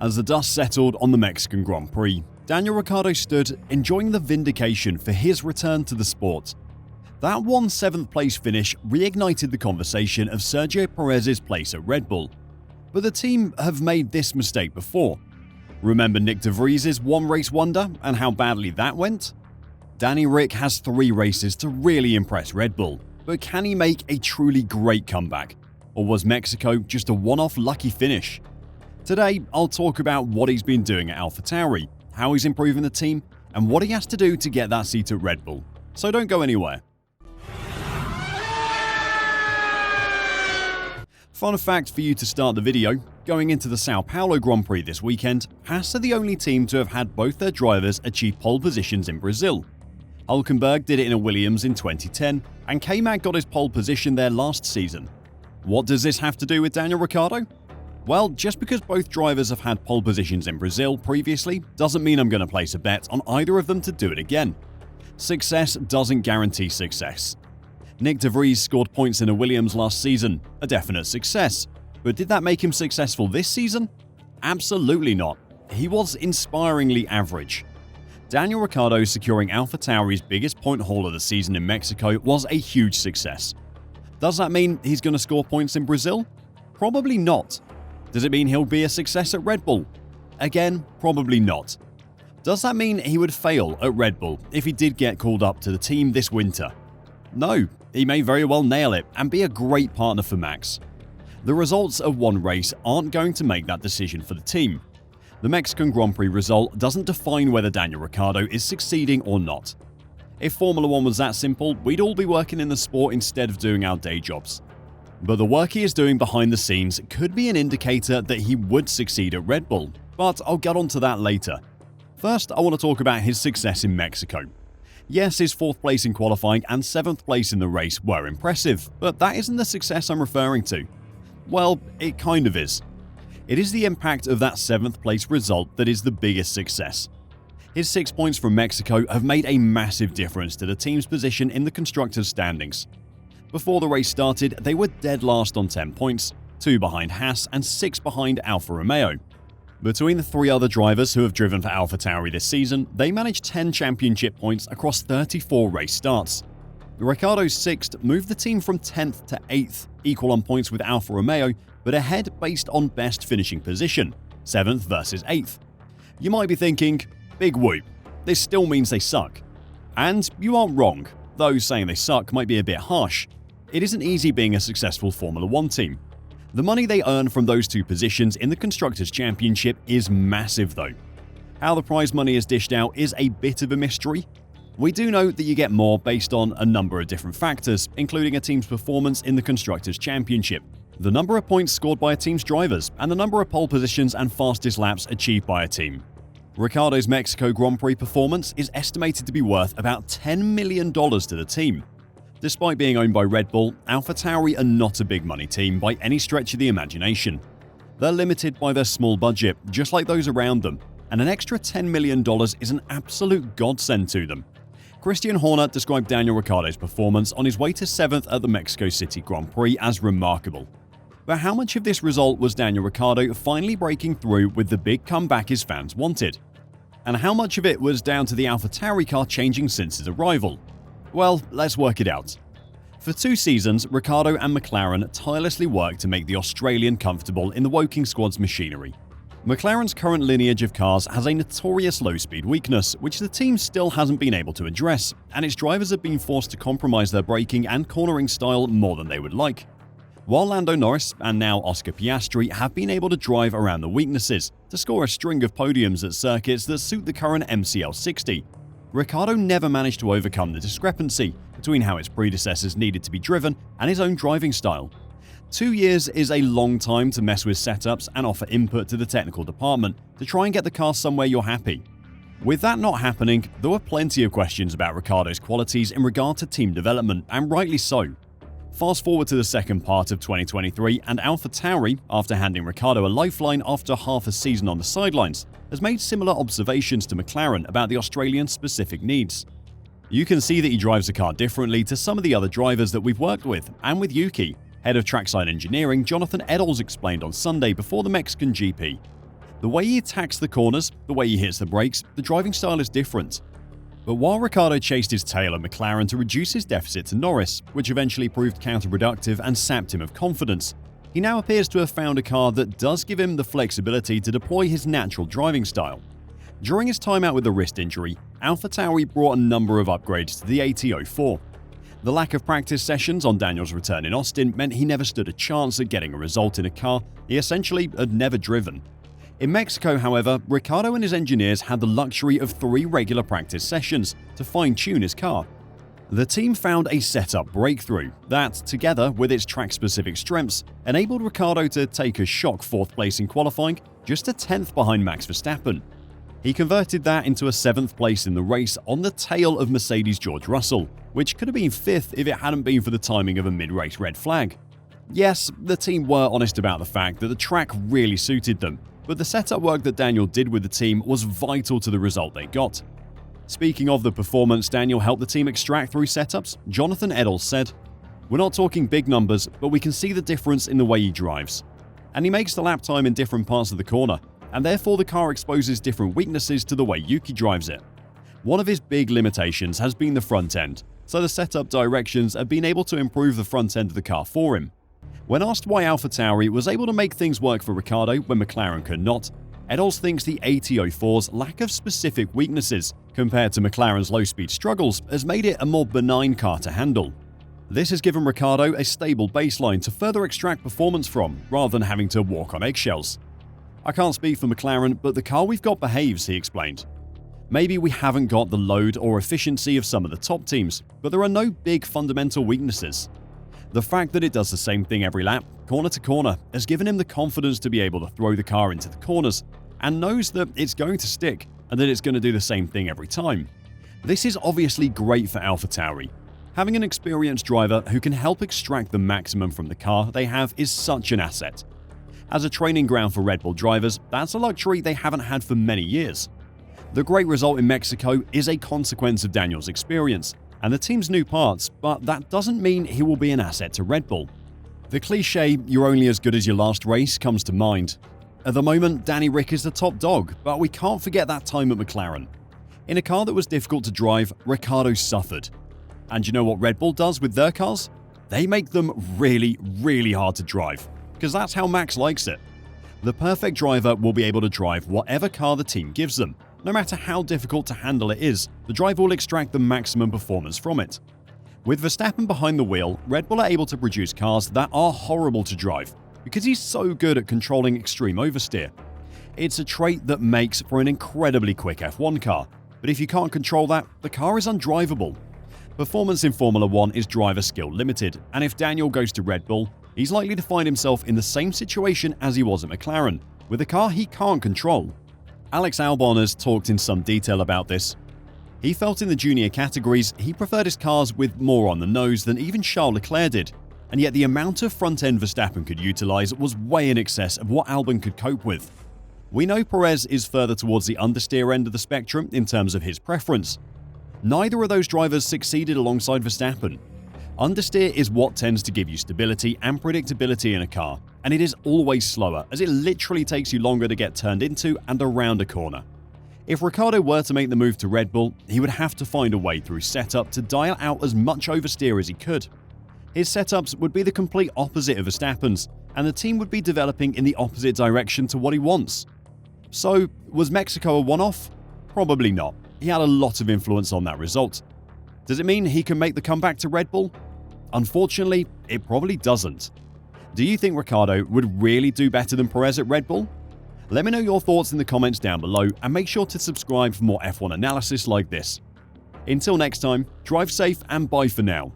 As the dust settled on the Mexican Grand Prix, Daniel Ricciardo stood enjoying the vindication for his return to the sport. That 7th place finish reignited the conversation of Sergio Perez's place at Red Bull. But the team have made this mistake before. Remember Nyck De Vries' one-race wonder and how badly that went? Danny Ric has 3 races to really impress Red Bull, but can he make a truly great comeback? Or was Mexico just a one-off lucky finish? Today, I'll talk about what he's been doing at AlphaTauri, how he's improving the team, and what he has to do to get that seat at Red Bull. So don't go anywhere. Fun fact for you to start the video, going into the Sao Paulo Grand Prix this weekend, Haas are the only team to have had both their drivers achieve pole positions in Brazil. Hülkenberg did it in a Williams in 2010, and K-Mag got his pole position there last season. What does this have to do with Daniel Ricciardo? Well, just because both drivers have had pole positions in Brazil previously doesn't mean I'm going to place a bet on either of them to do it again. Success doesn't guarantee success. Nyck De Vries scored points in a Williams last season, a definite success. But did that make him successful this season? Absolutely not. He was inspiringly average. Daniel Ricciardo securing AlphaTauri's biggest point haul of the season in Mexico was a huge success. Does that mean he's going to score points in Brazil? Probably not. Does it mean he'll be a success at Red Bull? Again, probably not. Does that mean he would fail at Red Bull if he did get called up to the team this winter? No, he may very well nail it and be a great partner for Max. The results of one race aren't going to make that decision for the team. The Mexican Grand Prix result doesn't define whether Daniel Ricciardo is succeeding or not. If Formula 1 was that simple, we'd all be working in the sport instead of doing our day jobs. But the work he is doing behind the scenes could be an indicator that he would succeed at Red Bull, but I'll get onto that later. First, I want to talk about his success in Mexico. Yes, his 4th place in qualifying and 7th place in the race were impressive, but that isn't the success I'm referring to. Well, it kind of is. It is the impact of that 7th place result that is the biggest success. His 6 points from Mexico have made a massive difference to the team's position in the constructors' standings. Before the race started, they were dead last on 10 points, 2 behind Haas and 6 behind Alfa Romeo. Between the 3 other drivers who have driven for AlphaTauri this season, they managed 10 championship points across 34 race starts. Ricciardo's 6th moved the team from 10th to 8th, equal on points with Alfa Romeo, but ahead based on best finishing position, 7th versus 8th. You might be thinking, big whoop, this still means they suck. And you aren't wrong, though saying they suck might be a bit harsh. It isn't easy being a successful Formula 1 team. The money they earn from those 2 positions in the Constructors' Championship is massive though. How the prize money is dished out is a bit of a mystery. We do know that you get more based on a number of different factors, including a team's performance in the Constructors' Championship, the number of points scored by a team's drivers, and the number of pole positions and fastest laps achieved by a team. Ricciardo's Mexico Grand Prix performance is estimated to be worth about $10 million to the team. Despite being owned by Red Bull, AlphaTauri are not a big money team by any stretch of the imagination. They're limited by their small budget, just like those around them, and an extra $10 million is an absolute godsend to them. Christian Horner described Daniel Ricciardo's performance on his way to 7th at the Mexico City Grand Prix as remarkable. But how much of this result was Daniel Ricciardo finally breaking through with the big comeback his fans wanted? And how much of it was down to the AlphaTauri car changing since his arrival? Well, let's work it out. For 2 seasons, Ricciardo and McLaren tirelessly worked to make the Australian comfortable in the Woking squad's machinery. McLaren's current lineage of cars has a notorious low-speed weakness, which the team still hasn't been able to address, and its drivers have been forced to compromise their braking and cornering style more than they would like. While Lando Norris and now Oscar Piastri have been able to drive around the weaknesses to score a string of podiums at circuits that suit the current MCL 60, Ricciardo never managed to overcome the discrepancy between how its predecessors needed to be driven and his own driving style. 2 years is a long time to mess with setups and offer input to the technical department to try and get the car somewhere you're happy. With that not happening, there were plenty of questions about Ricciardo's qualities in regard to team development, and rightly so. Fast forward to the second part of 2023, and AlphaTauri, after handing Ricciardo a lifeline after half a season on the sidelines, has made similar observations to McLaren about the Australian's specific needs. You can see that he drives the car differently to some of the other drivers that we've worked with, and with Yuki. Head of Trackside Engineering Jonathan Eddles explained on Sunday before the Mexican GP. The way he attacks the corners, the way he hits the brakes, the driving style is different. But while Ricciardo chased his tail at McLaren to reduce his deficit to Norris, which eventually proved counterproductive and sapped him of confidence, he now appears to have found a car that does give him the flexibility to deploy his natural driving style. During his time out with the wrist injury, AlphaTauri brought a number of upgrades to the AT04. The lack of practice sessions on Daniel's return in Austin meant he never stood a chance at getting a result in a car he essentially had never driven. In Mexico, however, Ricciardo and his engineers had the luxury of 3 regular practice sessions to fine-tune his car. The team found a setup breakthrough that, together with its track-specific strengths, enabled Ricciardo to take a shock 4th place in qualifying, just a 10th behind Max Verstappen. He converted that into a 7th place in the race on the tail of Mercedes' George Russell, which could have been 5th if it hadn't been for the timing of a mid-race red flag. Yes, the team were honest about the fact that the track really suited them, but the setup work that Daniel did with the team was vital to the result they got. Speaking of the performance Daniel helped the team extract through setups, Jonathan Eddles said, "We're not talking big numbers, but we can see the difference in the way he drives. And he makes the lap time in different parts of the corner, and therefore the car exposes different weaknesses to the way Yuki drives it. One of his big limitations has been the front end, so the setup directions have been able to improve the front end of the car for him." When asked why AlphaTauri was able to make things work for Ricciardo when McLaren could not, Eddles thinks the AT04's lack of specific weaknesses compared to McLaren's low-speed struggles has made it a more benign car to handle. This has given Ricciardo a stable baseline to further extract performance from, rather than having to walk on eggshells. "I can't speak for McLaren, but the car we've got behaves," he explained. "Maybe we haven't got the load or efficiency of some of the top teams, but there are no big fundamental weaknesses. The fact that it does the same thing every lap, corner to corner, has given him the confidence to be able to throw the car into the corners, and knows that it's going to stick and that it's going to do the same thing every time. This is obviously great for AlphaTauri. Having an experienced driver who can help extract the maximum from the car they have is such an asset. As a training ground for Red Bull drivers, that's a luxury they haven't had for many years. The great result in Mexico is a consequence of Daniel's experience and the team's new parts, but that doesn't mean he will be an asset to Red Bull. The cliche, "you're only as good as your last race," comes to mind. At the moment, Danny Ric is the top dog, but we can't forget that time at McLaren. In a car that was difficult to drive, Ricciardo suffered. And you know what Red Bull does with their cars? They make them really, really hard to drive, because that's how Max likes it. The perfect driver will be able to drive whatever car the team gives them. No matter how difficult to handle it is, the driver will extract the maximum performance from it. With Verstappen behind the wheel, Red Bull are able to produce cars that are horrible to drive, because he's so good at controlling extreme oversteer. It's a trait that makes for an incredibly quick F1 car, but if you can't control that, the car is undrivable. Performance in Formula 1 is driver skill limited, and if Daniel goes to Red Bull, he's likely to find himself in the same situation as he was at McLaren, with a car he can't control. Alex Albon has talked in some detail about this. He felt in the junior categories he preferred his cars with more on the nose than even Charles Leclerc did, and yet the amount of front-end Verstappen could utilize was way in excess of what Albon could cope with. We know Perez is further towards the understeer end of the spectrum in terms of his preference. Neither of those drivers succeeded alongside Verstappen. Understeer is what tends to give you stability and predictability in a car, and it is always slower as it literally takes you longer to get turned into and around a corner. If Ricciardo were to make the move to Red Bull, he would have to find a way through setup to dial out as much oversteer as he could. His setups would be the complete opposite of Verstappen's, and the team would be developing in the opposite direction to what he wants. So, was Mexico a one-off? Probably not. He had a lot of influence on that result. Does it mean he can make the comeback to Red Bull? Unfortunately, it probably doesn't. Do you think Ricciardo would really do better than Perez at Red Bull? Let me know your thoughts in the comments down below, and make sure to subscribe for more F1 analysis like this. Until next time, drive safe and bye for now.